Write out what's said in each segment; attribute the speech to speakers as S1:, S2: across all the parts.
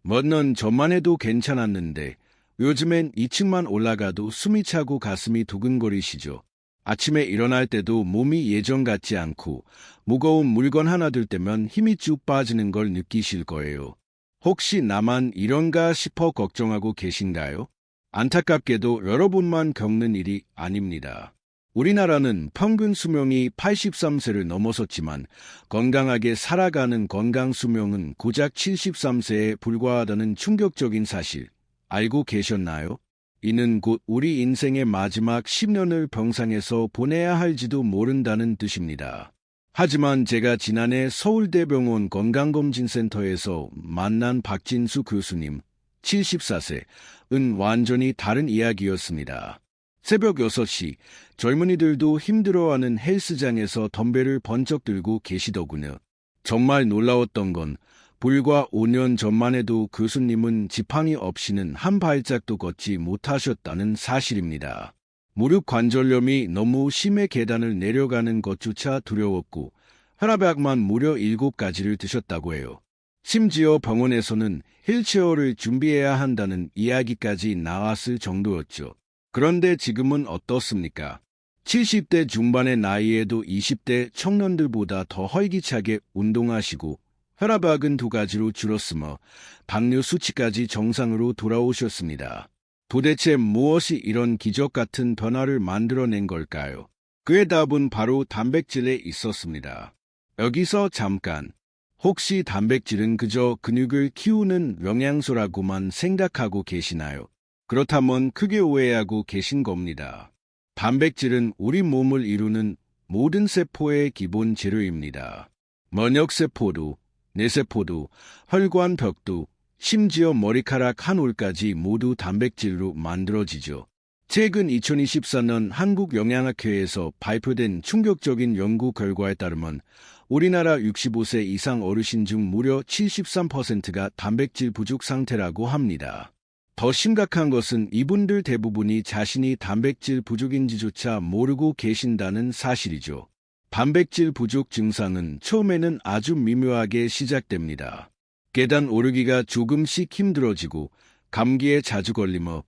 S1: 몇 전만 해도 괜찮았는데 요즘엔 2층만 올라가도 숨이 차고 가슴이 두근거리시죠. 아침에 일어날 때도 몸이 예전 같지 않고 무거운 물건 하나 들 때면 힘이 쭉 빠지는 걸 느끼실 거예요. 혹시 나만 이런가 싶어 걱정하고 계신가요? 안타깝게도 여러분만 겪는 일이 아닙니다. 우리나라는 평균 수명이 83세를 넘어섰지만 건강하게 살아가는 건강 수명은 고작 73세에 불과하다는 충격적인 사실 알고 계셨나요? 이는 곧 우리 인생의 마지막 10년을 병상에서 보내야 할지도 모른다는 뜻입니다. 하지만 제가 지난해 서울대병원 건강검진센터에서 만난 박진수 교수님, 74세은 완전히 다른 이야기였습니다. 새벽 6시 젊은이들도 힘들어하는 헬스장에서 덤벨을 번쩍 들고 계시더군요. 정말 놀라웠던 건 불과 5년 전만 해도 교수님은 지팡이 없이는 한 발짝도 걷지 못하셨다는 사실입니다. 무릎 관절염이 너무 심해 계단을 내려가는 것조차 두려웠고 혈압약만 무려 7가지를 드셨다고 해요. 심지어 병원에서는 휠체어를 준비해야 한다는 이야기까지 나왔을 정도였죠. 그런데 지금은 어떻습니까? 70대 중반의 나이에도 20대 청년들보다 더 활기차게 운동하시고 혈압약은 2가지로 줄었으며 당뇨 수치까지 정상으로 돌아오셨습니다. 도대체 무엇이 이런 기적 같은 변화를 만들어낸 걸까요? 그의 답은 바로 단백질에 있었습니다. 여기서 잠깐, 혹시 단백질은 그저 근육을 키우는 영양소라고만 생각하고 계시나요? 그렇다면 크게 오해하고 계신 겁니다. 단백질은 우리 몸을 이루는 모든 세포의 기본 재료입니다. 면역세포도, 뇌세포도, 혈관벽도, 심지어 머리카락 한 올까지 모두 단백질로 만들어지죠. 최근 2024년 한국영양학회에서 발표된 충격적인 연구 결과에 따르면 우리나라 65세 이상 어르신 중 무려 73%가 단백질 부족 상태라고 합니다. 더 심각한 것은 이분들 대부분이 자신이 단백질 부족인지조차 모르고 계신다는 사실이죠. 단백질 부족 증상은 처음에는 아주 미묘하게 시작됩니다. 계단 오르기가 조금씩 힘들어지고 감기에 자주 걸리며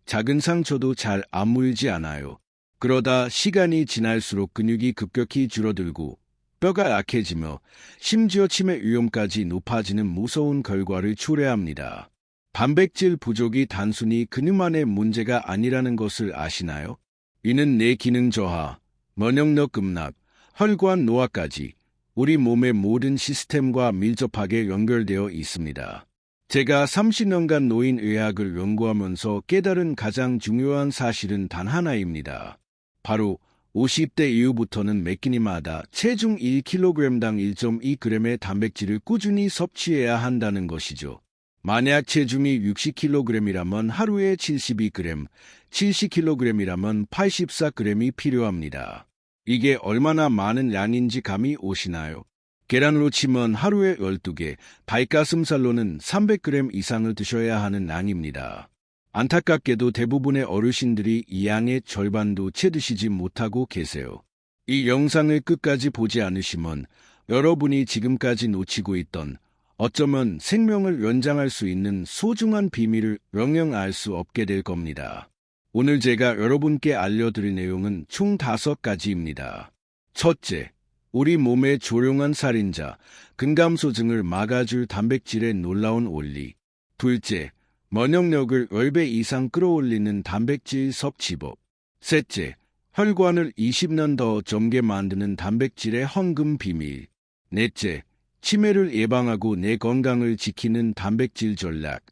S1: 작은 상처도 잘 아물지 않아요. 그러다 시간이 지날수록 근육이 급격히 줄어들고 뼈가 약해지며 심지어 치매 위험까지 높아지는 무서운 결과를 초래합니다. 단백질 부족이 단순히 근육만의 문제가 아니라는 것을 아시나요? 이는 뇌 기능 저하, 면역력 급락, 혈관 노화까지 우리 몸의 모든 시스템과 밀접하게 연결되어 있습니다. 제가 30년간 노인의학을 연구하면서 깨달은 가장 중요한 사실은 단 하나입니다. 바로 50대 이후부터는 매 끼니마다 체중 1kg당 1.2g의 단백질을 꾸준히 섭취해야 한다는 것이죠. 만약 체중이 60kg이라면 하루에 72g, 70kg이라면 84g이 필요합니다. 이게 얼마나 많은 양인지 감이 오시나요? 계란으로 치면 하루에 12개, 닭가슴살로는 300g 이상을 드셔야 하는 양입니다. 안타깝게도 대부분의 어르신들이 이 양의 절반도 채 드시지 못하고 계세요. 이 영상을 끝까지 보지 않으시면 여러분이 지금까지 놓치고 있던 어쩌면 생명을 연장할 수 있는 소중한 비밀을 영영 알 수 없게 될 겁니다. 오늘 제가 여러분께 알려드릴 내용은 총 5가지입니다. 첫째, 우리 몸의 조용한 살인자, 근감소증을 막아줄 단백질의 놀라운 원리. 둘째, 면역력을 10배 이상 끌어올리는 단백질 섭취법. 셋째, 혈관을 20년 더 젊게 만드는 단백질의 황금 비밀. 넷째, 치매를 예방하고 내 건강을 지키는 단백질 전략.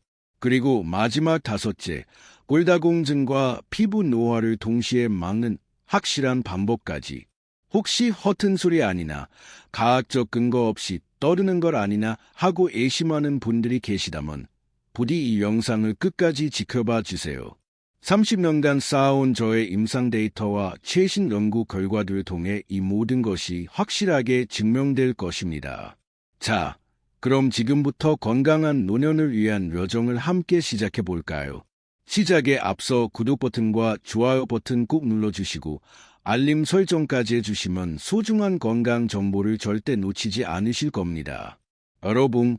S1: 그리고 마지막 5째, 골다공증과 피부 노화를 동시에 막는 확실한 방법까지. 혹시 허튼 소리 아니나 과학적 근거 없이 떠드는 걸 아니나 하고 의심하는 분들이 계시다면 부디 이 영상을 끝까지 지켜봐 주세요. 30년간 쌓아온 저의 임상 데이터와 최신 연구 결과들을 통해 이 모든 것이 확실하게 증명될 것입니다. 자, 그럼 지금부터 건강한 노년을 위한 여정을 함께 시작해 볼까요? 시작에 앞서 구독 버튼과 좋아요 버튼 꼭 눌러주시고 알림 설정까지 해주시면 소중한 건강 정보를 절대 놓치지 않으실 겁니다. 여러분,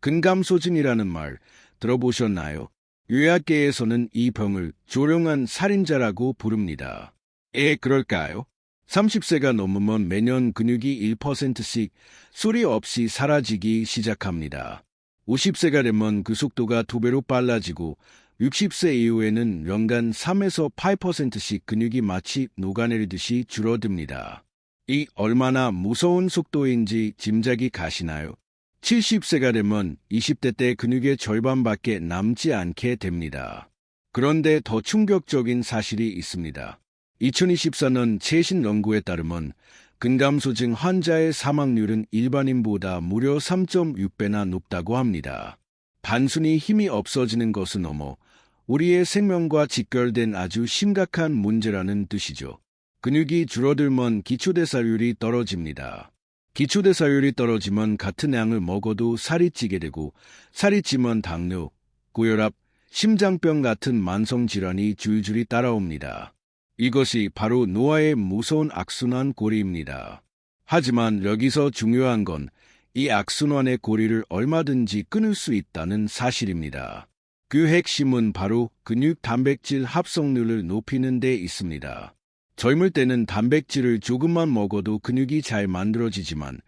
S1: 근감소증이라는 말, 들어보셨나요? 의학계에서는 이 병을 조용한 살인자라고 부릅니다. 그럴까요? 30세가 넘으면 매년 근육이 1%씩 소리 없이 사라지기 시작합니다. 50세가 되면 그 속도가 2배로 빨라지고 60세 이후에는 연간 3에서 8%씩 근육이 마치 녹아내리듯이 줄어듭니다. 이 얼마나 무서운 속도인지 짐작이 가시나요? 70세가 되면 20대 때 근육의 절반밖에 남지 않게 됩니다. 그런데 더 충격적인 사실이 있습니다. 2024년 최신 연구에 따르면 근감소증 환자의 사망률은 일반인보다 무려 3.6배나 높다고 합니다. 단순히 힘이 없어지는 것은 넘어 우리의 생명과 직결된 아주 심각한 문제라는 뜻이죠. 근육이 줄어들면 기초대사율이 떨어집니다. 기초대사율이 떨어지면 같은 양을 먹어도 살이 찌게 되고 살이 찌면 당뇨, 고혈압, 심장병 같은 만성질환이 줄줄이 따라옵니다. 이것이 바로 노화의 무서운 악순환 고리입니다. 하지만 여기서 중요한 건 이 악순환의 고리를 얼마든지 끊을 수 있다는 사실입니다. 그 핵심은 바로 근육 단백질 합성률을 높이는 데 있습니다. 젊을 때는 단백질을 조금만 먹어도 근육이 잘 만들어지지만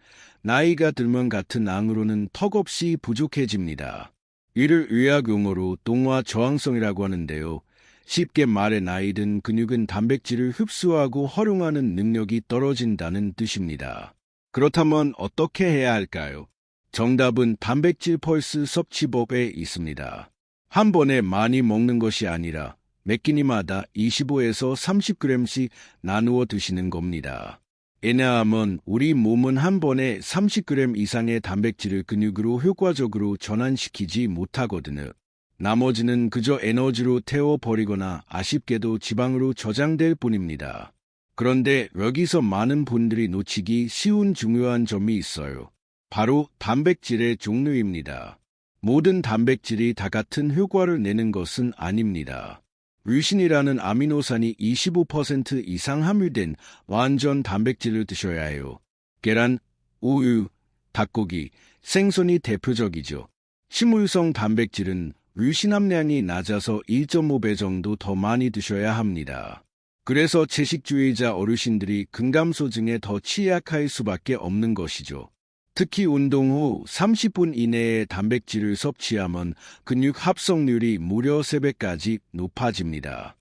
S1: 나이가 들면 같은 양으로는 턱없이 부족해집니다. 이를 의학 용어로 동화 저항성이라고 하는데요. 쉽게 말해 나이 든 근육은 단백질을 흡수하고 활용하는 능력이 떨어진다는 뜻입니다. 그렇다면 어떻게 해야 할까요? 정답은 단백질 펄스 섭취법에 있습니다. 한 번에 많이 먹는 것이 아니라 몇 끼니마다 25에서 30g씩 나누어 드시는 겁니다. 왜냐하면 우리 몸은 한 번에 30g 이상의 단백질을 근육으로 효과적으로 전환시키지 못하거든요. 나머지는 그저 에너지로 태워버리거나 아쉽게도 지방으로 저장될 뿐입니다. 그런데 여기서 많은 분들이 놓치기 쉬운 중요한 점이 있어요. 바로 단백질의 종류입니다. 모든 단백질이 다 같은 효과를 내는 것은 아닙니다. 류신이라는 아미노산이 25% 이상 함유된 완전 단백질을 드셔야 해요. 계란, 우유, 닭고기, 생선이 대표적이죠. 식물성 단백질은 류신 함량이 낮아서 1.5배 정도 더 많이 드셔야 합니다. 그래서 채식주의자 어르신들이 근감소증에 더 취약할 수밖에 없는 것이죠. 특히 운동 후 30분 이내에 단백질을 섭취하면 근육 합성률이 무려 3배까지 높아집니다.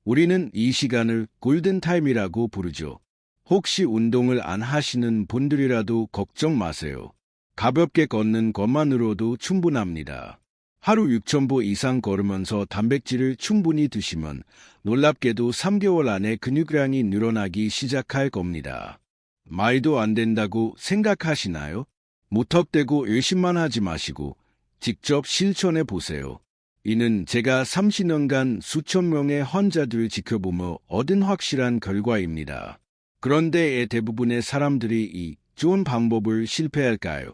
S1: 우리는 이 시간을 골든타임이라고 부르죠. 혹시 운동을 안 하시는 분들이라도 걱정 마세요. 가볍게 걷는 것만으로도 충분합니다. 하루 6,000보 이상 걸으면서 단백질을 충분히 드시면 놀랍게도 3개월 안에 근육량이 늘어나기 시작할 겁니다. 말도 안 된다고 생각하시나요? 무턱대고 의심만 하지 마시고 직접 실천해 보세요. 이는 제가 30년간 수천 명의 환자들을 지켜보며 얻은 확실한 결과입니다. 그런데 대부분의 사람들이 이 좋은 방법을 실패할까요?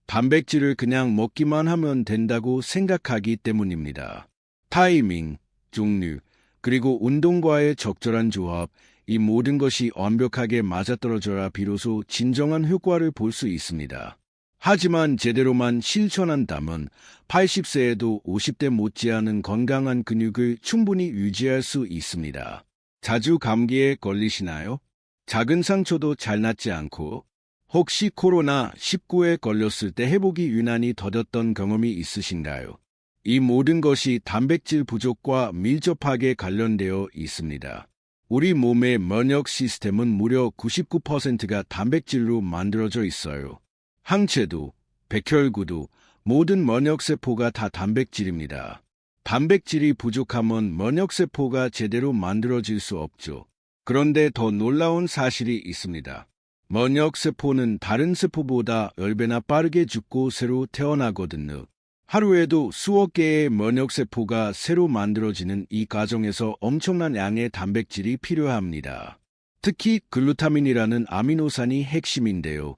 S1: 단백질을 그냥 먹기만 하면 된다고 생각하기 때문입니다. 타이밍, 종류, 그리고 운동과의 적절한 조합, 이 모든 것이 완벽하게 맞아떨어져야 비로소 진정한 효과를 볼 수 있습니다. 하지만 제대로만 실천한다면 80세에도 50대 못지않은 건강한 근육을 충분히 유지할 수 있습니다. 자주 감기에 걸리시나요? 작은 상처도 잘 낫지 않고 혹시 코로나19에 걸렸을 때 회복이 유난히 더뎠던 경험이 있으신가요? 이 모든 것이 단백질 부족과 밀접하게 관련되어 있습니다. 우리 몸의 면역 시스템은 무려 99%가 단백질로 만들어져 있어요. 항체도, 백혈구도, 모든 면역세포가 다 단백질입니다. 단백질이 부족하면 면역세포가 제대로 만들어질 수 없죠. 그런데 더 놀라운 사실이 있습니다. 면역세포는 다른 세포보다 10배나 빠르게 죽고 새로 태어나거든요. 하루에도 수억 개의 면역세포가 새로 만들어지는 이 과정에서 엄청난 양의 단백질이 필요합니다. 특히 글루타민이라는 아미노산이 핵심인데요.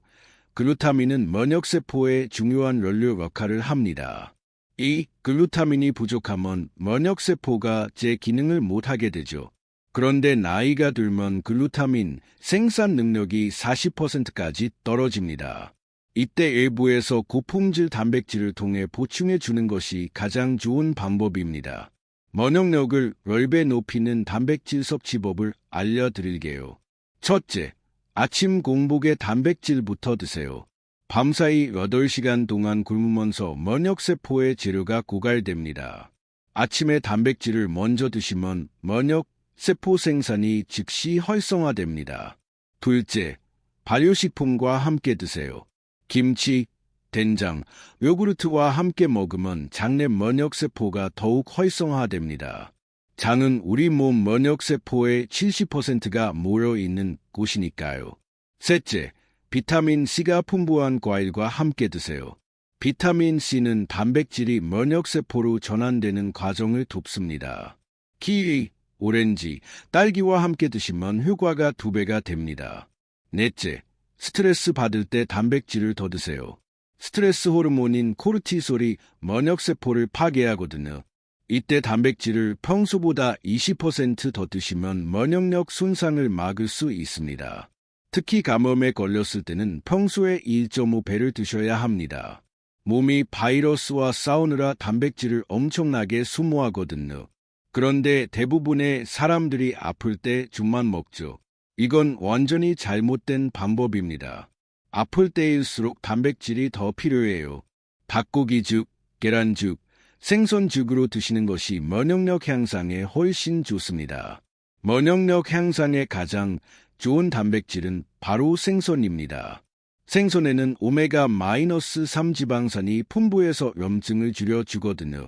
S1: 글루타민은 면역세포의 중요한 연료 역할을 합니다. 이 글루타민이 부족하면 면역세포가 제 기능을 못하게 되죠. 그런데 나이가 들면 글루타민 생산 능력이 40%까지 떨어집니다. 이때 일부에서 고품질 단백질을 통해 보충해 주는 것이 가장 좋은 방법입니다. 면역력을 10배 높이는 단백질 섭취법을 알려드릴게요. 첫째, 아침 공복에 단백질부터 드세요. 밤사이 8시간 동안 굶으면서 면역세포의 재료가 고갈됩니다. 아침에 단백질을 먼저 드시면 면역세포 생산이 즉시 활성화됩니다. 둘째, 발효식품과 함께 드세요. 김치, 된장, 요구르트와 함께 먹으면 장내 면역세포가 더욱 활성화됩니다. 장은 우리 몸 면역세포의 70%가 모여있는 곳이니까요. 셋째, 비타민C가 풍부한 과일과 함께 드세요. 비타민C는 단백질이 면역세포로 전환되는 과정을 돕습니다. 키위, 오렌지, 딸기와 함께 드시면 효과가 2배가 됩니다. 넷째, 스트레스 받을 때 단백질을 더 드세요. 스트레스 호르몬인 코르티솔이 면역세포를 파괴하거든요. 이때 단백질을 평소보다 20% 더 드시면 면역력 손상을 막을 수 있습니다. 특히 감염에 걸렸을 때는 평소에 1.5배를 드셔야 합니다. 몸이 바이러스와 싸우느라 단백질을 엄청나게 소모하거든요. 그런데 대부분의 사람들이 아플 때 죽만 먹죠. 이건 완전히 잘못된 방법입니다. 아플 때일수록 단백질이 더 필요해요. 닭고기죽, 계란죽, 생선죽으로 드시는 것이 면역력 향상에 훨씬 좋습니다. 면역력 향상에 가장 좋은 단백질은 바로 생선입니다. 생선에는 오메가-3 지방산이 풍부해서 염증을 줄여주거든요.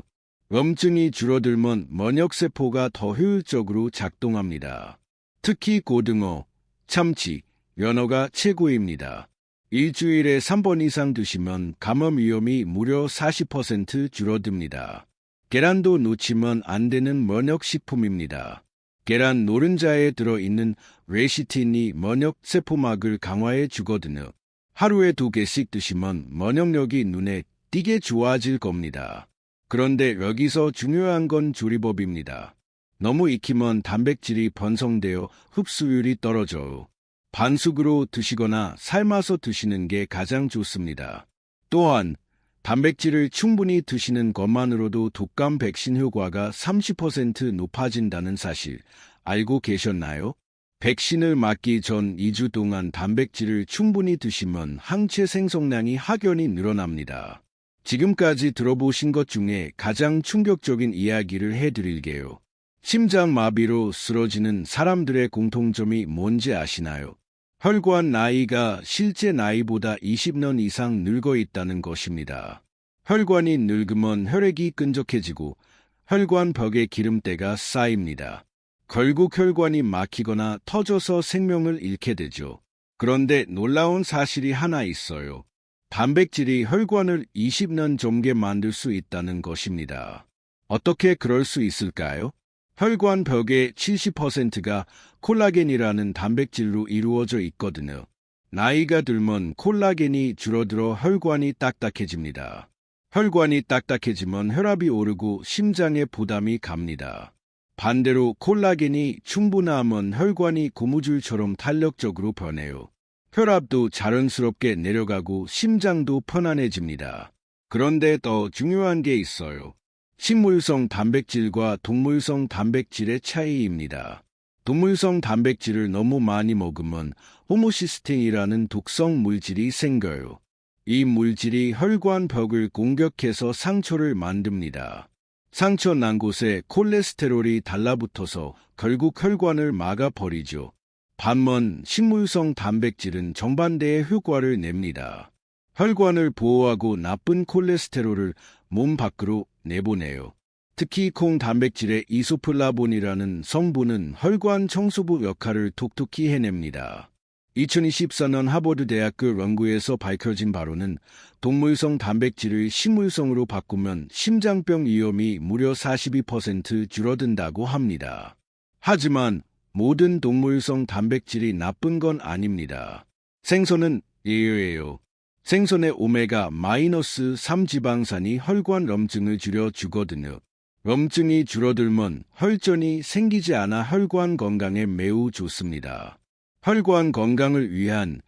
S1: 염증이 줄어들면 면역세포가 더 효율적으로 작동합니다. 특히 고등어, 참치, 연어가 최고입니다. 일주일에 3번 이상 드시면 감염 위험이 무려 40% 줄어듭니다. 계란도 놓치면 안 되는 면역식품입니다. 계란 노른자에 들어있는 레시틴이 면역세포막을 강화해 주거든요. 하루에 2개씩 드시면 면역력이 눈에 띄게 좋아질 겁니다. 그런데 여기서 중요한 건 조리법입니다. 너무 익히면 단백질이 번성되어 흡수율이 떨어져요. 반숙으로 드시거나 삶아서 드시는 게 가장 좋습니다. 또한 단백질을 충분히 드시는 것만으로도 독감 백신 효과가 30% 높아진다는 사실 알고 계셨나요? 백신을 맞기 전 2주 동안 단백질을 충분히 드시면 항체 생성량이 확연히 늘어납니다. 지금까지 들어보신 것 중에 가장 충격적인 이야기를 해드릴게요. 심장마비로 쓰러지는 사람들의 공통점이 뭔지 아시나요? 혈관 나이가 실제 나이보다 20년 이상 늙어 있다는 것입니다. 혈관이 늙으면 혈액이 끈적해지고 혈관 벽에 기름때가 쌓입니다. 결국 혈관이 막히거나 터져서 생명을 잃게 되죠. 그런데 놀라운 사실이 하나 있어요. 단백질이 혈관을 20년 젊게 만들 수 있다는 것입니다. 어떻게 그럴 수 있을까요? 혈관 벽의 70%가 콜라겐이라는 단백질로 이루어져 있거든요. 나이가 들면 콜라겐이 줄어들어 혈관이 딱딱해집니다. 혈관이 딱딱해지면 혈압이 오르고 심장에 부담이 갑니다. 반대로 콜라겐이 충분하면 혈관이 고무줄처럼 탄력적으로 변해요. 혈압도 자연스럽게 내려가고 심장도 편안해집니다. 그런데 더 중요한 게 있어요. 식물성 단백질과 동물성 단백질의 차이입니다. 동물성 단백질을 너무 많이 먹으면 호모시스틴이라는 독성 물질이 생겨요. 이 물질이 혈관 벽을 공격해서 상처를 만듭니다. 상처 난 곳에 콜레스테롤이 달라붙어서 결국 혈관을 막아버리죠. 반면 식물성 단백질은 정반대의 효과를 냅니다. 혈관을 보호하고 나쁜 콜레스테롤을 몸 밖으로 내보내요. 특히 콩 단백질의 이소플라본이라는 성분은 혈관 청소부 역할을 톡톡히 해냅니다. 2024년 하버드 대학교 연구에서 밝혀진 바로는 동물성 단백질을 식물성으로 바꾸면 심장병 위험이 무려 42% 줄어든다고 합니다. 하지만 모든 동물성 단백질이 나쁜 건 아닙니다. 생선은 예외예요. 생선의 오메가-3 지방산이 혈관 염증을 줄여주거든요. 염증이 줄어들면 혈전이 생기지 않아 혈관 건강에 매우 좋습니다. 혈관 건강을 위한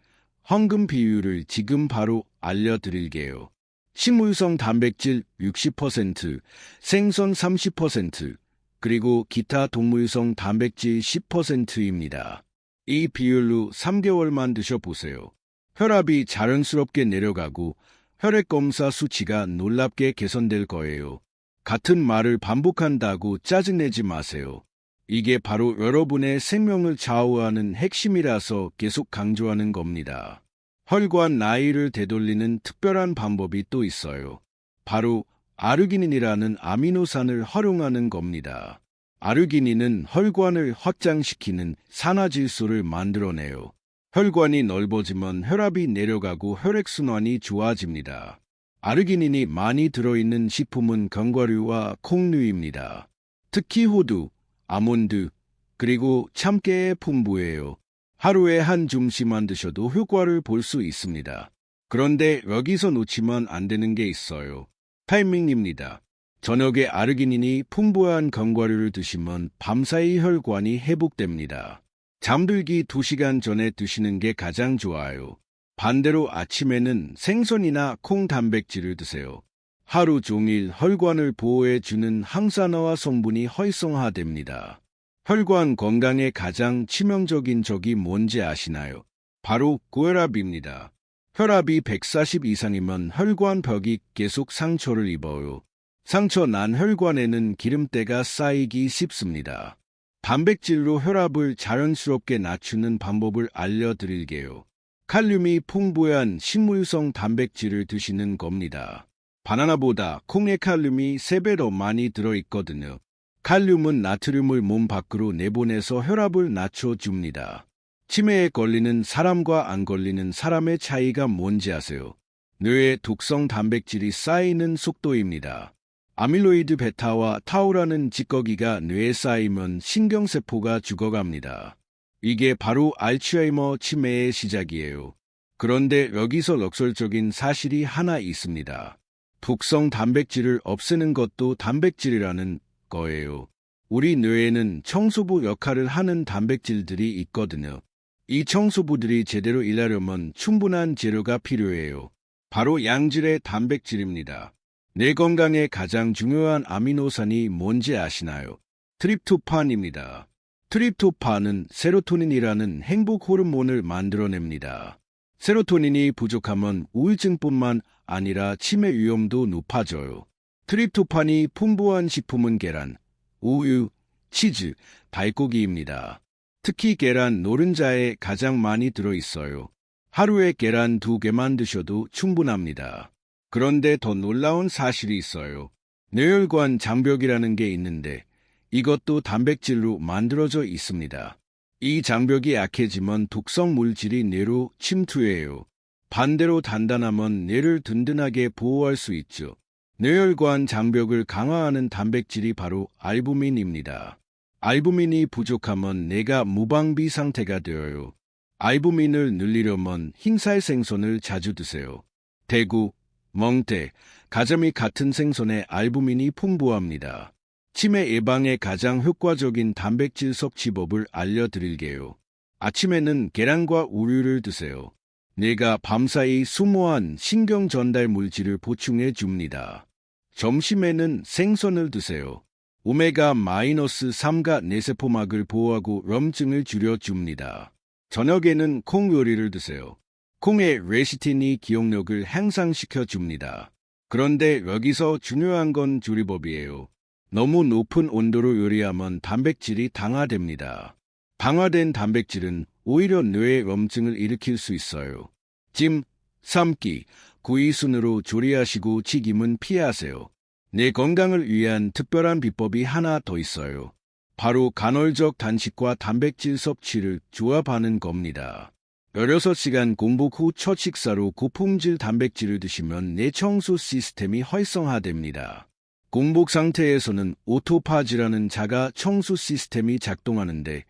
S1: 황금 비율을 지금 바로 알려드릴게요. 식물성 단백질 60%, 생선 30%, 그리고 기타 동물성 단백질 10%입니다. 이 비율로 3개월만 드셔보세요. 혈압이 자연스럽게 내려가고 혈액검사 수치가 놀랍게 개선될 거예요. 같은 말을 반복한다고 짜증내지 마세요. 이게 바로 여러분의 생명을 좌우하는 핵심이라서 계속 강조하는 겁니다. 혈관 나이를 되돌리는 특별한 방법이 또 있어요. 바로 아르기닌이라는 아미노산을 활용하는 겁니다. 아르기닌은 혈관을 확장시키는 산화질소를 만들어내요. 혈관이 넓어지면 혈압이 내려가고 혈액순환이 좋아집니다. 아르기닌이 많이 들어있는 식품은 견과류와 콩류입니다. 특히 호두, 아몬드, 그리고 참깨에 풍부해요. 하루에 한 줌씩만 드셔도 효과를 볼 수 있습니다. 그런데 여기서 놓치면 안 되는 게 있어요. 타이밍입니다. 저녁에 아르기닌이 풍부한 견과류를 드시면 밤사이 혈관이 회복됩니다. 잠들기 2시간 전에 드시는 게 가장 좋아요. 반대로 아침에는 생선이나 콩 단백질을 드세요. 하루 종일 혈관을 보호해주는 항산화와 성분이 활성화됩니다. 혈관 건강에 가장 치명적인 적이 뭔지 아시나요? 바로 고혈압입니다. 혈압이 140 이상이면 혈관벽이 계속 상처를 입어요. 상처 난 혈관에는 기름때가 쌓이기 쉽습니다. 단백질로 혈압을 자연스럽게 낮추는 방법을 알려드릴게요. 칼륨이 풍부한 식물성 단백질을 드시는 겁니다. 바나나보다 콩에 칼륨이 3배 더 많이 들어있거든요. 칼륨은 나트륨을 몸 밖으로 내보내서 혈압을 낮춰줍니다. 치매에 걸리는 사람과 안 걸리는 사람의 차이가 뭔지 아세요? 뇌에 독성 단백질이 쌓이는 속도입니다. 아밀로이드 베타와 타우라는 찌꺼기가 뇌에 쌓이면 신경세포가 죽어갑니다. 이게 바로 알츠하이머 치매의 시작이에요. 그런데 여기서 역설적인 사실이 하나 있습니다. 독성 단백질을 없애는 것도 단백질이라는 거예요. 우리 뇌에는 청소부 역할을 하는 단백질들이 있거든요. 이 청소부들이 제대로 일하려면 충분한 재료가 필요해요. 바로 양질의 단백질입니다. 뇌 건강에 가장 중요한 아미노산이 뭔지 아시나요? 트립토판입니다. 트립토판은 세로토닌이라는 행복 호르몬을 만들어냅니다. 세로토닌이 부족하면 우울증뿐만 아니라 치매 위험도 높아져요. 트립토판이 풍부한 식품은 계란, 우유, 치즈, 달고기입니다. 특히 계란 노른자에 가장 많이 들어있어요. 하루에 계란 2개만 드셔도 충분합니다. 그런데 더 놀라운 사실이 있어요. 뇌혈관 장벽이라는 게 있는데 이것도 단백질로 만들어져 있습니다. 이 장벽이 약해지면 독성 물질이 뇌로 침투해요. 반대로 단단하면 뇌를 든든하게 보호할 수 있죠. 뇌혈관 장벽을 강화하는 단백질이 바로 알부민입니다. 알부민이 부족하면 뇌가 무방비 상태가 되어요. 알부민을 늘리려면 흰살 생선을 자주 드세요. 대구, 멍태, 가자미 같은 생선에 알부민이 풍부합니다. 치매 예방에 가장 효과적인 단백질 섭취법을 알려드릴게요. 아침에는 계란과 우유를 드세요. 뇌가 밤사이 수모한 신경 전달 물질을 보충해 줍니다. 점심에는 생선을 드세요. 오메가-3가 뇌세포막을 보호하고 염증을 줄여줍니다. 저녁에는 콩 요리를 드세요. 콩의 레시틴이 기억력을 향상시켜줍니다. 그런데 여기서 중요한 건 조리법이에요. 너무 높은 온도로 요리하면 단백질이 당화됩니다. 당화된 단백질은 오히려 뇌의 염증을 일으킬 수 있어요. 찜, 삶기, 구이 순으로 조리하시고 튀김은 피하세요. 뇌 건강을 위한 특별한 비법이 하나 더 있어요. 바로 간헐적 단식과 단백질 섭취를 조합하는 겁니다. 16시간 공복 후 첫 식사로 고품질 단백질을 드시면 뇌 청소 시스템이 활성화됩니다. 공복 상태에서는 오토파지라는 자가 청소 시스템이 작동하는데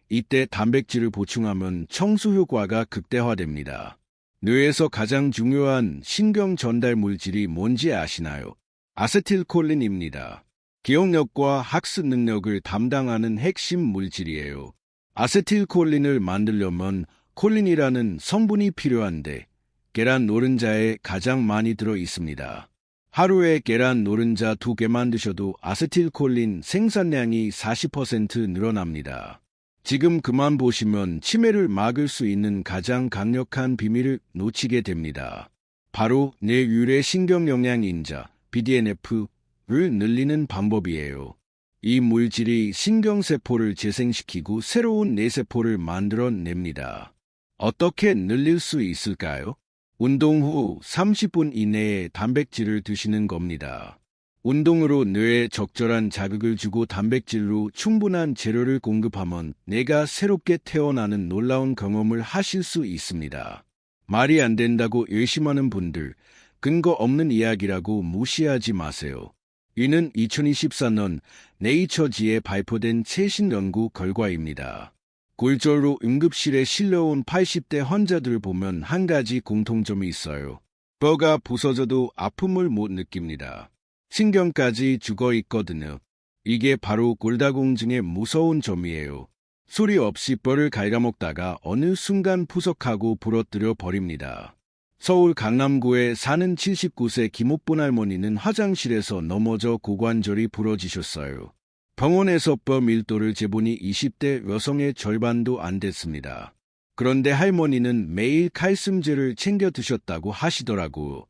S1: 이때 단백질을 보충하면 청소 효과가 극대화됩니다. 뇌에서 가장 중요한 신경 전달 물질이 뭔지 아시나요? 아세틸콜린입니다. 기억력과 학습 능력을 담당하는 핵심 물질이에요. 아세틸콜린을 만들려면 콜린이라는 성분이 필요한데 계란 노른자에 가장 많이 들어 있습니다. 하루에 계란 노른자 2개만 드셔도 아세틸콜린 생산량이 40% 늘어납니다. 지금 그만 보시면 치매를 막을 수 있는 가장 강력한 비밀을 놓치게 됩니다. 바로 뇌유래 신경영양인자 BDNF를 늘리는 방법이에요. 이 물질이 신경세포를 재생시키고 새로운 뇌세포를 만들어냅니다. 어떻게 늘릴 수 있을까요? 운동 후 30분 이내에 단백질을 드시는 겁니다. 운동으로 뇌에 적절한 자극을 주고 단백질로 충분한 재료를 공급하면 뇌가 새롭게 태어나는 놀라운 경험을 하실 수 있습니다. 말이 안 된다고 의심하는 분들, 근거 없는 이야기라고 무시하지 마세요. 이는 2024년 네이처지에 발표된 최신 연구 결과입니다. 골절로 응급실에 실려온 80대 환자들을 보면 한 가지 공통점이 있어요. 뼈가 부서져도 아픔을 못 느낍니다. 신경까지 죽어 있거든요. 이게 바로 골다공증의 무서운 점이에요. 소리 없이 뼈를 갉아먹다가 어느 순간 푸석하고 부러뜨려 버립니다. 서울 강남구에 사는 79세 김옥분 할머니는 화장실에서 넘어져 고관절이 부러지셨어요. 병원에서 뼈 밀도를 재보니 20대 여성의 절반도 안 됐습니다. 그런데 할머니는 매일 칼슘제를 챙겨 드셨다고 하시더라고요.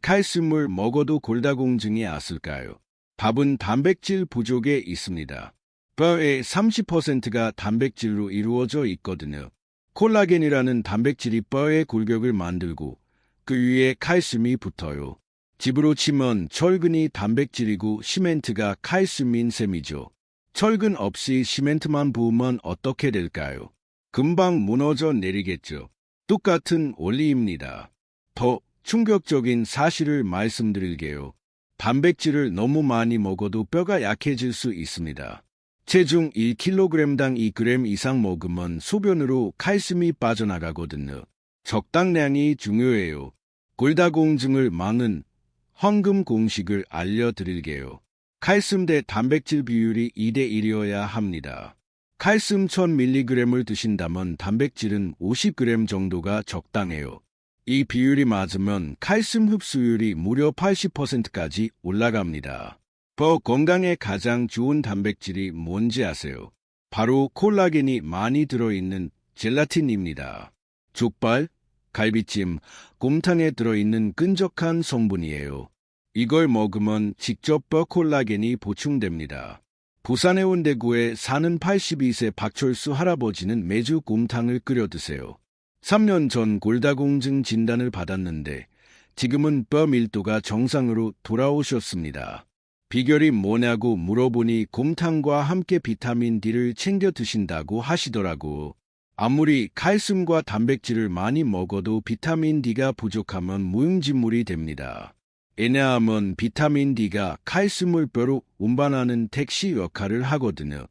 S1: 칼슘을 먹어도 골다공증이 왔을까요? 답은 단백질 부족에 있습니다. 뼈의 30%가 단백질로 이루어져 있거든요. 콜라겐이라는 단백질이 뼈의 골격을 만들고 그 위에 칼슘이 붙어요. 집으로 치면 철근이 단백질이고 시멘트가 칼슘인 셈이죠. 철근 없이 시멘트만 부으면 어떻게 될까요? 금방 무너져 내리겠죠. 똑같은 원리입니다. 더 충격적인 사실을 말씀드릴게요. 단백질을 너무 많이 먹어도 뼈가 약해질 수 있습니다. 체중 1kg당 2g 이상 먹으면 소변으로 칼슘이 빠져나가거든요. 적당량이 중요해요. 골다공증을 막는 황금 공식을 알려드릴게요. 칼슘 대 단백질 비율이 2대1이어야 합니다. 칼슘 1000mg을 드신다면 단백질은 50g 정도가 적당해요. 이 비율이 맞으면 칼슘 흡수율이 무려 80%까지 올라갑니다. 뼈 건강에 가장 좋은 단백질이 뭔지 아세요? 바로 콜라겐이 많이 들어있는 젤라틴입니다. 족발, 갈비찜, 곰탕에 들어있는 끈적한 성분이에요. 이걸 먹으면 직접 뼈 콜라겐이 보충됩니다. 부산 해운대구에 사는 82세 박철수 할아버지는 매주 곰탕을 끓여 드세요. 3년 전 골다공증 진단을 받았는데 지금은 뼈 밀도가 정상으로 돌아오셨습니다. 비결이 뭐냐고 물어보니 곰탕과 함께 비타민 D를 챙겨 드신다고 하시더라고. 아무리 칼슘과 단백질을 많이 먹어도 비타민 D가 부족하면 무용지물이 됩니다. 왜냐하면 비타민 D가 칼슘을 뼈로 운반하는 택시 역할을 하거든요.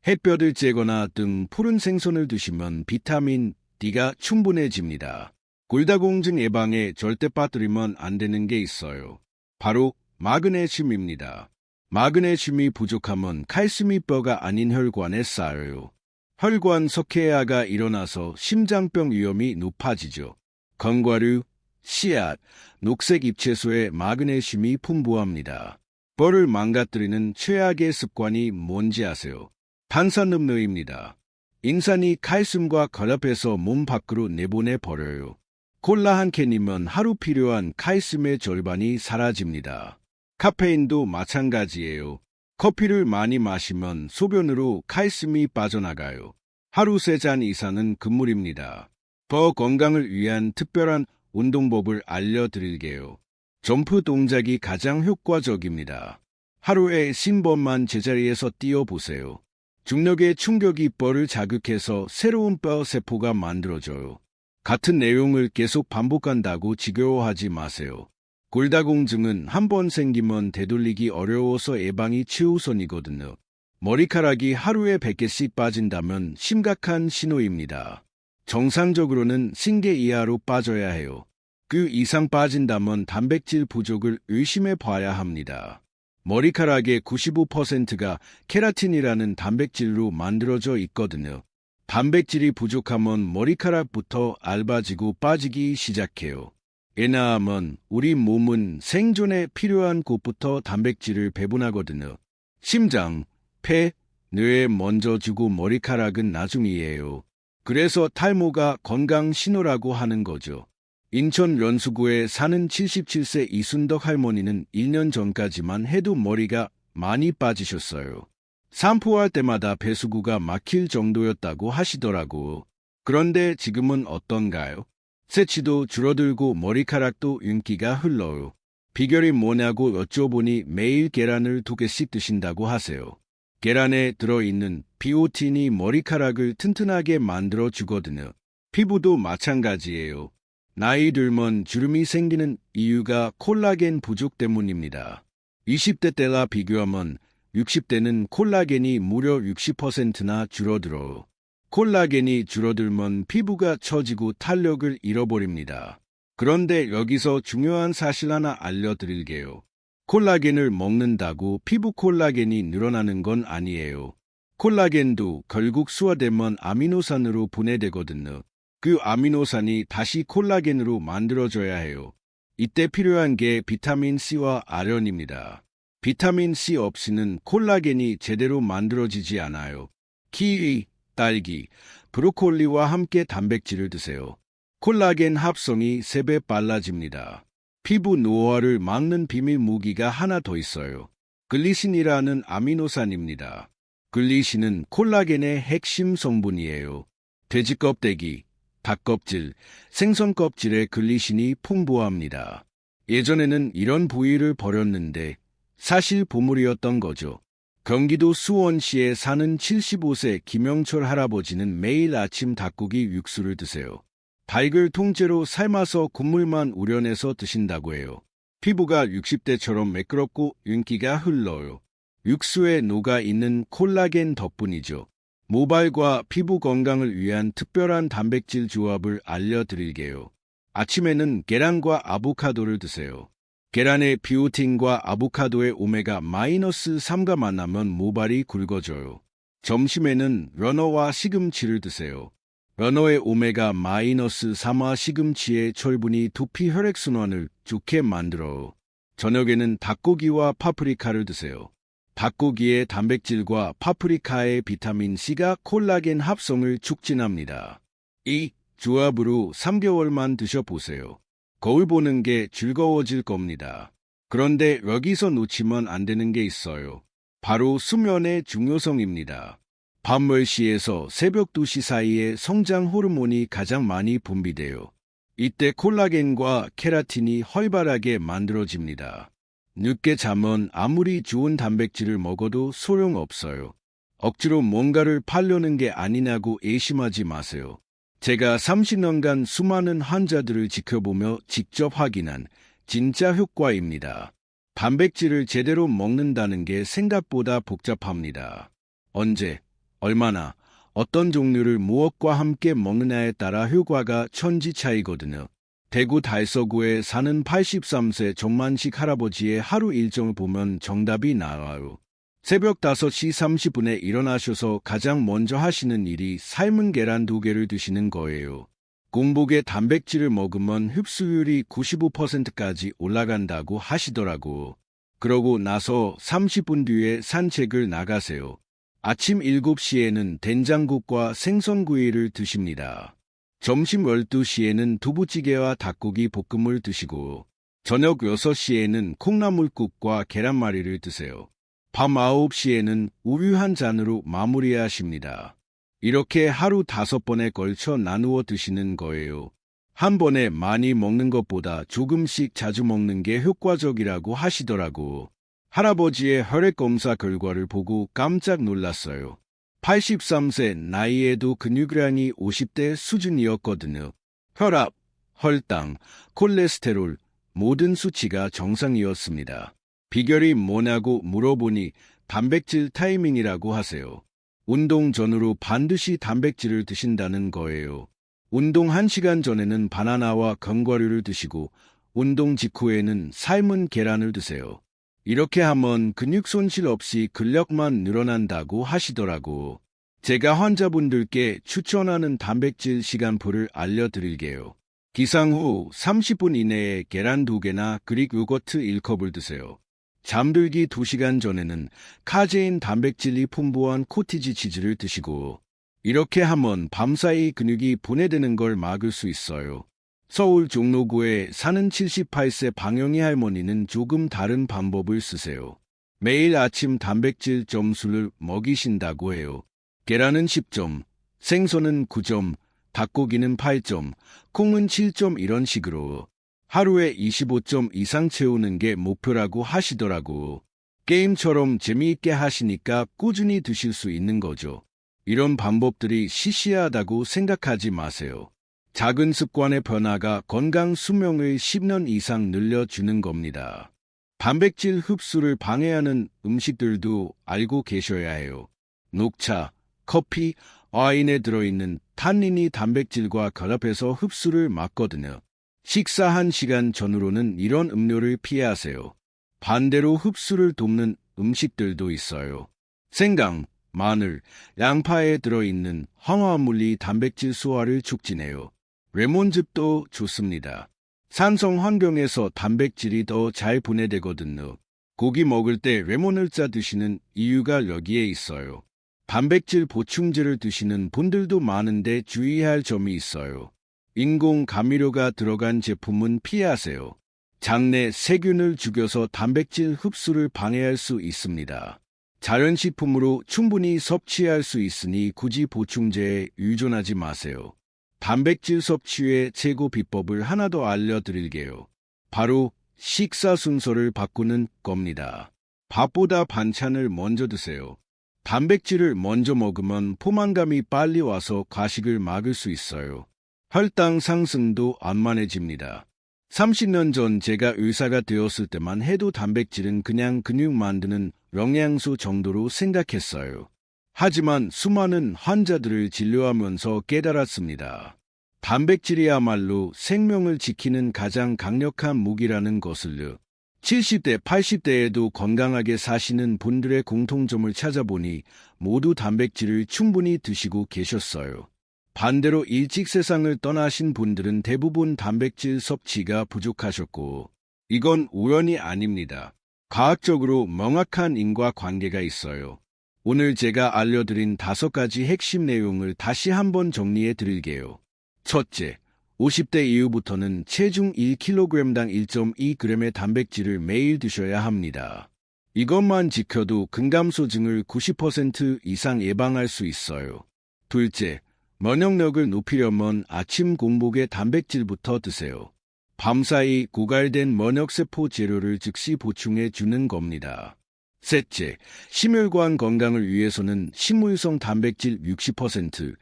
S1: 햇볕을 쬐거나 등 푸른 생선을 드시면 비타민 D가 충분해집니다. 골다공증 예방에 절대 빠뜨리면 안 되는 게 있어요. 바로 마그네슘입니다. 마그네슘이 부족하면 칼슘이 뼈가 아닌 혈관에 쌓여요. 혈관 석회화가 일어나서 심장병 위험이 높아지죠. 견과류, 씨앗, 녹색 잎채소에 마그네슘이 풍부합니다. 뼈를 망가뜨리는 최악의 습관이 뭔지 아세요? 탄산음료입니다. 인산이 칼슘과 결합해서 몸 밖으로 내보내 버려요. 콜라 한 캔이면 하루 필요한 칼슘의 절반이 사라집니다. 카페인도 마찬가지예요. 커피를 많이 마시면 소변으로 칼슘이 빠져나가요. 하루 3잔 이상은 금물입니다. 뼈 건강을 위한 특별한 운동법을 알려드릴게요. 점프 동작이 가장 효과적입니다. 하루에 10번만 제자리에서 뛰어보세요. 중력의 충격이 뼈를 자극해서 새로운 뼈 세포가 만들어져요. 같은 내용을 계속 반복한다고 지겨워하지 마세요. 골다공증은 한 번 생기면 되돌리기 어려워서 예방이 최우선이거든요. 머리카락이 하루에 100개씩 빠진다면 심각한 신호입니다. 정상적으로는 10개 이하로 빠져야 해요. 그 이상 빠진다면 단백질 부족을 의심해 봐야 합니다. 머리카락의 95%가 케라틴이라는 단백질로 만들어져 있거든요. 단백질이 부족하면 머리카락부터 얇아지고 빠지기 시작해요. 왜냐하면 우리 몸은 생존에 필요한 곳부터 단백질을 배분하거든요. 심장, 폐, 뇌에 먼저 주고 머리카락은 나중이에요. 그래서 탈모가 건강 신호라고 하는 거죠. 인천 연수구에 사는 77세 이순덕 할머니는 1년 전까지만 해도 머리가 많이 빠지셨어요. 산포할 때마다 배수구가 막힐 정도였다고 하시더라고. 그런데 지금은 어떤가요? 새치도 줄어들고 머리카락도 윤기가 흘러요. 비결이 뭐냐고 여쭤보니 매일 계란을 2개씩 드신다고 하세요. 계란에 들어있는 비오틴이 머리카락을 튼튼하게 만들어 주거든요. 피부도 마찬가지예요. 나이 들면 주름이 생기는 이유가 콜라겐 부족 때문입니다. 20대 때와 비교하면 60대는 콜라겐이 무려 60%나 줄어들어요. 콜라겐이 줄어들면 피부가 처지고 탄력을 잃어버립니다. 그런데 여기서 중요한 사실 하나 알려드릴게요. 콜라겐을 먹는다고 피부 콜라겐이 늘어나는 건 아니에요. 콜라겐도 결국 수화되면 아미노산으로 분해되거든요. 그 아미노산이 다시 콜라겐으로 만들어져야 해요. 이때 필요한 게 비타민 C와 아연입니다. 비타민 C 없이는 콜라겐이 제대로 만들어지지 않아요. 키위, 딸기, 브로콜리와 함께 단백질을 드세요. 콜라겐 합성이 3배 빨라집니다. 피부 노화를 막는 비밀 무기가 하나 더 있어요. 글리신이라는 아미노산입니다. 글리신은 콜라겐의 핵심 성분이에요. 돼지 껍데기, 닭 껍질, 생선 껍질에 글리신이 풍부합니다. 예전에는 이런 부위를 버렸는데 사실 보물이었던 거죠. 경기도 수원시에 사는 75세 김영철 할아버지는 매일 아침 닭고기 육수를 드세요. 닭을 통째로 삶아서 국물만 우려내서 드신다고 해요. 피부가 60대처럼 매끄럽고 윤기가 흘러요. 육수에 녹아있는 콜라겐 덕분이죠. 모발과 피부 건강을 위한 특별한 단백질 조합을 알려드릴게요. 아침에는 계란과 아보카도를 드세요. 계란의 비오틴과 아보카도의 오메가-3가 만나면 모발이 굵어져요. 점심에는 연어와 시금치를 드세요. 연어의 오메가-3와 시금치의 철분이 두피 혈액순환을 좋게 만들어요. 저녁에는 닭고기와 파프리카를 드세요. 닭고기의 단백질과 파프리카의 비타민 C가 콜라겐 합성을 촉진합니다. 이 조합으로 3개월만 드셔보세요. 거울 보는 게 즐거워질 겁니다. 그런데 여기서 놓치면 안 되는 게 있어요. 바로 수면의 중요성입니다. 밤 10시에서 새벽 2시 사이에 성장 호르몬이 가장 많이 분비돼요. 이때 콜라겐과 케라틴이 활발하게 만들어집니다. 늦게 자면 아무리 좋은 단백질을 먹어도 소용없어요. 억지로 뭔가를 팔려는 게 아니냐고 의심하지 마세요. 제가 30년간 수많은 환자들을 지켜보며 직접 확인한 진짜 효과입니다. 단백질을 제대로 먹는다는 게 생각보다 복잡합니다. 언제, 얼마나, 어떤 종류를 무엇과 함께 먹느냐에 따라 효과가 천지 차이거든요. 대구 달서구에 사는 83세 정만식 할아버지의 하루 일정을 보면 정답이 나와요. 새벽 5시 30분에 일어나셔서 가장 먼저 하시는 일이 삶은 계란 2개를 드시는 거예요. 공복에 단백질을 먹으면 흡수율이 95%까지 올라간다고 하시더라고. 그러고 나서 30분 뒤에 산책을 나가세요. 아침 7시에는 된장국과 생선구이를 드십니다. 점심 12시에는 두부찌개와 닭고기 볶음을 드시고 저녁 6시에는 콩나물국과 계란말이를 드세요. 밤 9시에는 우유 한 잔으로 마무리하십니다. 이렇게 하루 5번에 걸쳐 나누어 드시는 거예요. 한 번에 많이 먹는 것보다 조금씩 자주 먹는 게 효과적이라고 하시더라고. 할아버지의 혈액검사 결과를 보고 깜짝 놀랐어요. 83세 나이에도 근육량이 50대 수준이었거든요. 혈압, 혈당, 콜레스테롤 모든 수치가 정상이었습니다. 비결이 뭐냐고 물어보니 단백질 타이밍이라고 하세요. 운동 전후로 반드시 단백질을 드신다는 거예요. 운동 1시간 전에는 바나나와 견과류를 드시고 운동 직후에는 삶은 계란을 드세요. 이렇게 하면 근육 손실 없이 근력만 늘어난다고 하시더라고. 제가 환자분들께 추천하는 단백질 시간표를 알려드릴게요. 기상 후 30분 이내에 계란 2개나 그릭 요거트 1컵을 드세요. 잠들기 2시간 전에는 카제인 단백질이 풍부한 코티지 치즈를 드시고, 이렇게 하면 밤사이 근육이 분해되는 걸 막을 수 있어요. 서울 종로구에 사는 78세 방영희 할머니는 조금 다른 방법을 쓰세요. 매일 아침 단백질 점수를 먹이신다고 해요. 계란은 10점, 생선은 9점, 닭고기는 8점, 콩은 7점 이런 식으로 하루에 25점 이상 채우는 게 목표라고 하시더라고. 게임처럼 재미있게 하시니까 꾸준히 드실 수 있는 거죠. 이런 방법들이 시시하다고 생각하지 마세요. 작은 습관의 변화가 건강 수명을 10년 이상 늘려주는 겁니다. 단백질 흡수를 방해하는 음식들도 알고 계셔야 해요. 녹차, 커피, 와인에 들어있는 탄닌이 단백질과 결합해서 흡수를 막거든요. 식사 1시간 전후로는 이런 음료를 피하세요. 반대로 흡수를 돕는 음식들도 있어요. 생강, 마늘, 양파에 들어있는 황화물이 단백질 소화를 촉진해요. 레몬즙도 좋습니다. 산성 환경에서 단백질이 더 잘 분해되거든요. 고기 먹을 때 레몬을 짜 드시는 이유가 여기에 있어요. 단백질 보충제를 드시는 분들도 많은데 주의할 점이 있어요. 인공 감미료가 들어간 제품은 피하세요. 장내 세균을 죽여서 단백질 흡수를 방해할 수 있습니다. 자연식품으로 충분히 섭취할 수 있으니 굳이 보충제에 의존하지 마세요. 단백질 섭취의 최고 비법을 하나 더 알려드릴게요. 바로 식사 순서를 바꾸는 겁니다. 밥보다 반찬을 먼저 드세요. 단백질을 먼저 먹으면 포만감이 빨리 와서 과식을 막을 수 있어요. 혈당 상승도 안 만해집니다. 30년 전 제가 의사가 되었을 때만 해도 단백질은 그냥 근육 만드는 영양소 정도로 생각했어요. 하지만 수많은 환자들을 진료하면서 깨달았습니다. 단백질이야말로 생명을 지키는 가장 강력한 무기라는 것을요. 70대, 80대에도 건강하게 사시는 분들의 공통점을 찾아보니 모두 단백질을 충분히 드시고 계셨어요. 반대로 일찍 세상을 떠나신 분들은 대부분 단백질 섭취가 부족하셨고, 이건 우연이 아닙니다. 과학적으로 명확한 인과관계가 있어요. 오늘 제가 알려드린 5가지 핵심 내용을 다시 한번 정리해 드릴게요. 첫째, 50대 이후부터는 체중 1kg당 1.2g의 단백질을 매일 드셔야 합니다. 이것만 지켜도 근감소증을 90% 이상 예방할 수 있어요. 둘째, 면역력을 높이려면 아침 공복에 단백질부터 드세요. 밤사이 고갈된 면역세포 재료를 즉시 보충해 주는 겁니다. 셋째, 심혈관 건강을 위해서는 식물성 단백질 60%,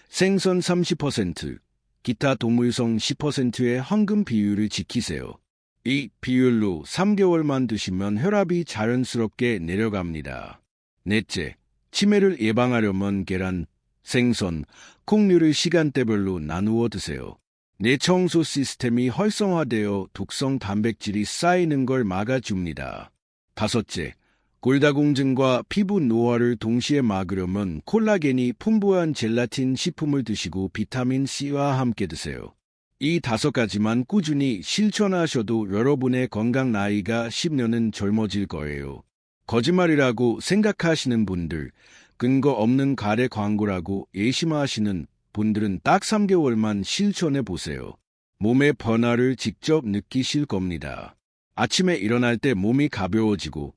S1: 생선 30%, 기타 동물성 10%의 황금 비율을 지키세요. 이 비율로 3개월만 드시면 혈압이 자연스럽게 내려갑니다. 넷째, 치매를 예방하려면 계란, 생선, 콩류를 시간대별로 나누어 드세요. 뇌청소 시스템이 활성화되어 독성 단백질이 쌓이는 걸 막아줍니다. 다섯째, 골다공증과 피부 노화를 동시에 막으려면 콜라겐이 풍부한 젤라틴 식품을 드시고 비타민 C와 함께 드세요. 이 5가지만 꾸준히 실천하셔도 여러분의 건강 나이가 10년은 젊어질 거예요. 거짓말이라고 생각하시는 분들, 근거 없는 가래 광고라고 예심하시는 분들은 딱 3개월만 실천해 보세요. 몸의 변화를 직접 느끼실 겁니다. 아침에 일어날 때 몸이 가벼워지고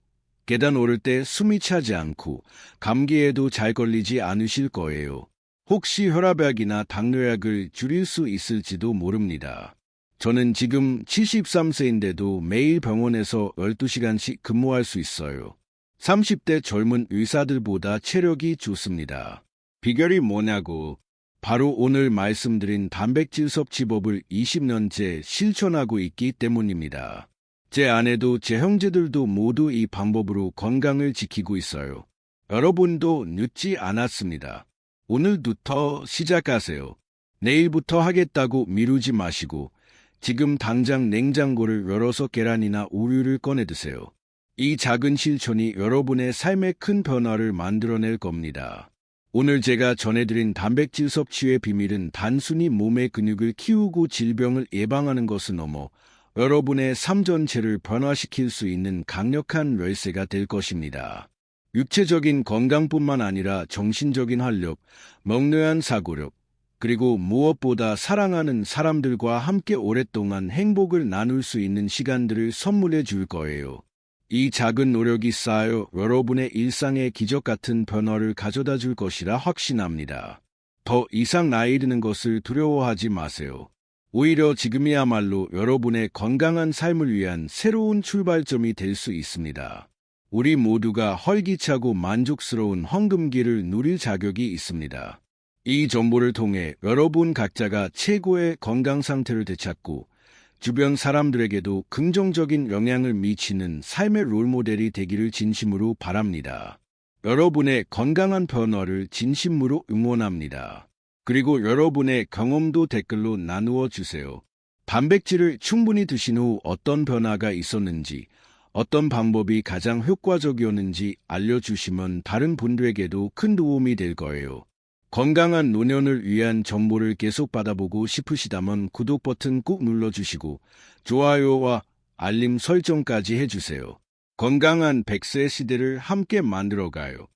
S1: 계단 오를 때 숨이 차지 않고 감기에도 잘 걸리지 않으실 거예요. 혹시 혈압약이나 당뇨약을 줄일 수 있을지도 모릅니다. 저는 지금 73세인데도 매일 병원에서 12시간씩 근무할 수 있어요. 30대 젊은 의사들보다 체력이 좋습니다. 비결이 뭐냐고? 바로 오늘 말씀드린 단백질 섭취법을 20년째 실천하고 있기 때문입니다. 제 아내도 제 형제들도 모두 이 방법으로 건강을 지키고 있어요. 여러분도 늦지 않았습니다. 오늘부터 시작하세요. 내일부터 하겠다고 미루지 마시고 지금 당장 냉장고를 열어서 계란이나 우유를 꺼내 드세요. 이 작은 실천이 여러분의 삶에 큰 변화를 만들어낼 겁니다. 오늘 제가 전해드린 단백질 섭취의 비밀은 단순히 몸의 근육을 키우고 질병을 예방하는 것을 넘어 여러분의 삶 전체를 변화시킬 수 있는 강력한 열쇠가 될 것입니다. 육체적인 건강뿐만 아니라 정신적인 활력, 명료한 사고력, 그리고 무엇보다 사랑하는 사람들과 함께 오랫동안 행복을 나눌 수 있는 시간들을 선물해 줄 거예요. 이 작은 노력이 쌓여 여러분의 일상에 기적 같은 변화를 가져다 줄 것이라 확신합니다. 더 이상 나이 드는 것을 두려워하지 마세요. 오히려 지금이야말로 여러분의 건강한 삶을 위한 새로운 출발점이 될 수 있습니다. 우리 모두가 활기차고 만족스러운 황금기를 누릴 자격이 있습니다. 이 정보를 통해 여러분 각자가 최고의 건강 상태를 되찾고 주변 사람들에게도 긍정적인 영향을 미치는 삶의 롤모델이 되기를 진심으로 바랍니다. 여러분의 건강한 변화를 진심으로 응원합니다. 그리고 여러분의 경험도 댓글로 나누어 주세요. 단백질을 충분히 드신 후 어떤 변화가 있었는지, 어떤 방법이 가장 효과적이었는지 알려주시면 다른 분들에게도 큰 도움이 될 거예요. 건강한 노년을 위한 정보를 계속 받아보고 싶으시다면 구독 버튼 꾹 눌러주시고 좋아요와 알림 설정까지 해주세요. 건강한 100세 시대를 함께 만들어가요.